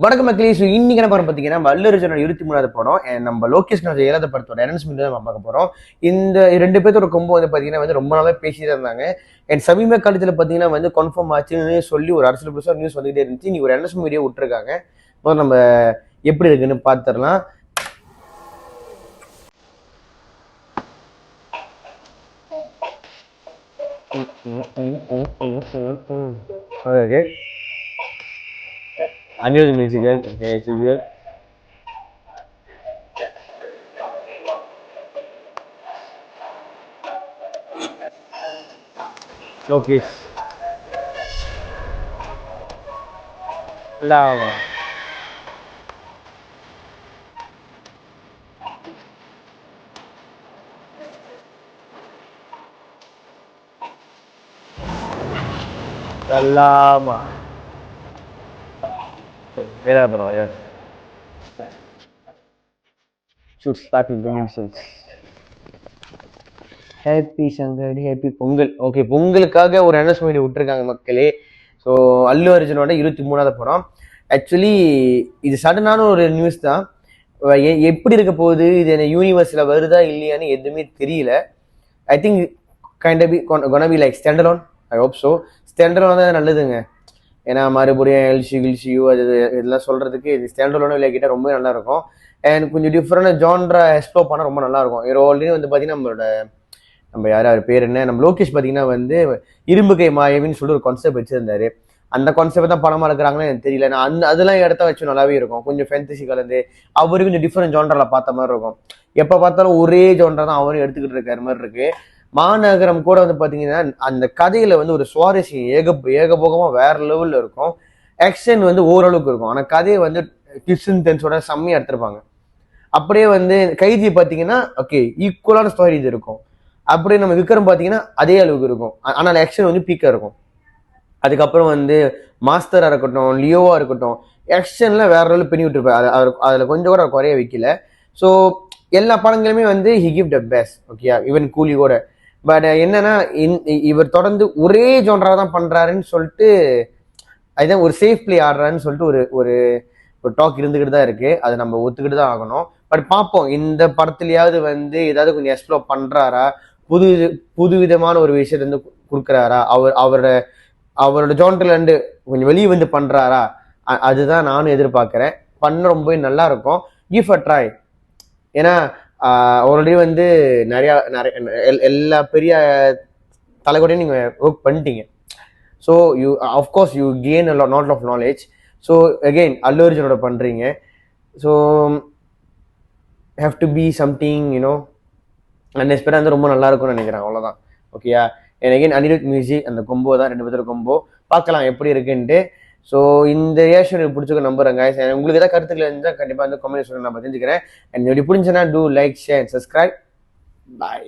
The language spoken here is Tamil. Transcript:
வணக்கம் மக்களே. ஸோ இன்னைக்கு என்ன படம் பார்த்தீங்கன்னா நம்ம அல்லு அர்ஜுனோட 23வது படம் நம்ம லோகேஷ் கனகராஜ் ஏழாவது படத்தோட அனௌன்ஸ்மெண்ட் தான் நம்ம பார்க்க போகிறோம். இந்த ரெண்டு பேர்த்தோட கொம்போ வந்து பார்த்தீங்கன்னா வந்து ரொம்ப நாளாக பேசிட்டு இருந்தாங்க. அண்ட் சமீப காலத்தில் பார்த்தீங்கன்னா வந்து கன்ஃபார்ம் ஆச்சுன்னு சொல்லி ஒரு அரசியல் புதுசாக நியூஸ் வந்துகிட்டே இருந்துச்சு. நீ ஒரு அனௌன்ஸ்மெண்ட் வீடியோ விட்டுருக்காங்க. இப்போ நம்ம எப்படி இருக்குன்னு பார்த்துடலாம். Okay, Anirudh music. லோகேஷ் லாவா லாமா வேற படம். yes, should start with themselves. Happy Sankranti happy Pongal. Okay, பொங்கலுக்காக ஒரு அனௌன்ஸ்மெண்ட் விட்டுருக்காங்க மக்களே. ஸோ அல்லு அர்ஜுனோட 23வது படம். ஆக்சுவலி இது சடனான ஒரு நியூஸ் தான். எப்படி இருக்க போகுது, இது என்ன யூனிவர்ஸ்ல வருதா இல்லையான்னு எதுவுமே தெரியல. I think kind of gonna be like standalone. I hope so. Standalone தான் நல்லதுங்க. ஏன்னா மறுபடியும் எல்சியூ அது இதெல்லாம் சொல்றதுக்கு இது ஸ்டாண்டலோனோ இல்லை கிட்ட ரொம்ப நல்லா இருக்கும். அண்ட் கொஞ்சம் டிஃப்ரெண்ட் ஜான்ரா எக்ஸ்ப்ளோர் பண்ணால் ரொம்ப நல்லா இருக்கும். ஆல்ரெடி வந்து பார்த்தீங்கன்னா நம்ம யார் பேர் என்ன, நம்ம லோகேஷ் பார்த்தீங்கன்னா வந்து இரும்பு கை மாயவின்னு சொல்லி ஒரு கான்செப்ட் வச்சிருந்தாரு. அந்த கான்செப்ட் தான் படமா இருக்கிறாங்கன்னு எனக்கு தெரியல. நான் அதெல்லாம் இடத்த வச்சு நல்லாவே இருக்கும். கொஞ்சம் ஃபேண்டசி கலந்து அவரு கொஞ்சம் டிஃப்ரெண்ட் ஜான்ரால பார்த்த மாதிரி இருக்கும். எப்போ பார்த்தாலும் ஒரே ஜான்ரா தான் அவரும் எடுத்துக்கிட்டு இருக்காரு மாதிரி இருக்கு. மாநகரம் கூட வந்து பார்த்தீங்கன்னா அந்த கதையில வந்து ஒரு சுவாரஸ்யம் ஏகபோகமாக வேற லெவலில் இருக்கும். ஆக்ஷன் வந்து ஓரளவுக்கு இருக்கும். ஆனால் கதையை வந்து டிப்ஸ் டென்ஸோட செம்மையாக எடுத்திருப்பாங்க. அப்படியே வந்து கைதி பார்த்தீங்கன்னா ஓகே ஈக்குவலான ஸ்டோரி இது இருக்கும். அப்படியே நம்ம விக்ரம் பார்த்தீங்கன்னா அதே அளவுக்கு இருக்கும். ஆனால் ஆக்ஷன் வந்து பீக்காக இருக்கும். அதுக்கப்புறம் வந்து மாஸ்டராக இருக்கட்டும், லியோவா இருக்கட்டும், ஆக்ஷன்ல வேற லெவலில் பண்ணி விட்டுருப்பாரு. அதில் கொஞ்சம் கூட குறைய வைக்கல. ஸோ எல்லா படங்களுமே வந்து he give the best. Okay, even கூலி கூட. பட் என்னன்னா இவர் தொடர்ந்து ஒரே ஜோன்ரா தான் பண்றாருன்னு சொல்லிட்டு அதுதான் ஒரு சேஃப் பிளே ஆடுறாருன்னு சொல்லிட்டு ஒரு ஒரு ஒரு டாக் இருந்துகிட்டு தான் இருக்கு. அதை நம்ம ஒத்துக்கிட்டு தான் ஆகணும். பட் பார்ப்போம், இந்த படத்துலயாவது வந்து ஏதாவது கொஞ்சம் எக்ஸ்ப்ளோர் பண்றாரா, புது விதமான ஒரு விஷயத்த வந்து கொடுக்குறாரா, அவரோட ஜோன்ல இருந்து கொஞ்சம் வெளியே வந்து பண்றாரா, அதுதான் நானும் எதிர்பார்க்கிறேன். பண்ண ரொம்பவே நல்லா இருக்கும். Give a try. ஏன்னா ஆல்ரெடி வந்து நிறைய எல்லா பெரிய தலைகூடையும் நீங்க ஒர்க் பண்ணிட்டீங்க. So you of course you gain lot of knowledge. So again Allu அர்ஜுனோட பண்றீங்க. So have to be something you know unexpected வந்து ரொம்ப நல்லா இருக்கும்னு நினைக்கிறேன். அவ்வளோதான். ஓகேயா. அகெயின் அனிருத் மியூசிக் அந்த கொம்போ தான், ரெண்டு பேர் கொம்போ. பார்க்கலாம் எப்படி இருக்குன்ட்டு. ஸோ இந்த ரியாக்ஷன் எனக்கு பிடிச்சிக்க நம்புறேங்க. உங்களுக்கு ஏதாவது கருத்துக்கள் இருந்தால் கண்டிப்பாக வந்து கமெண்ட் சொல்லுங்க, நான் தெரிஞ்சுக்கிறேன். அண்ட் இப்படி பிடிச்சனா டூ லைக் ஷேர் சப்ஸ்கிரைப். பாய்.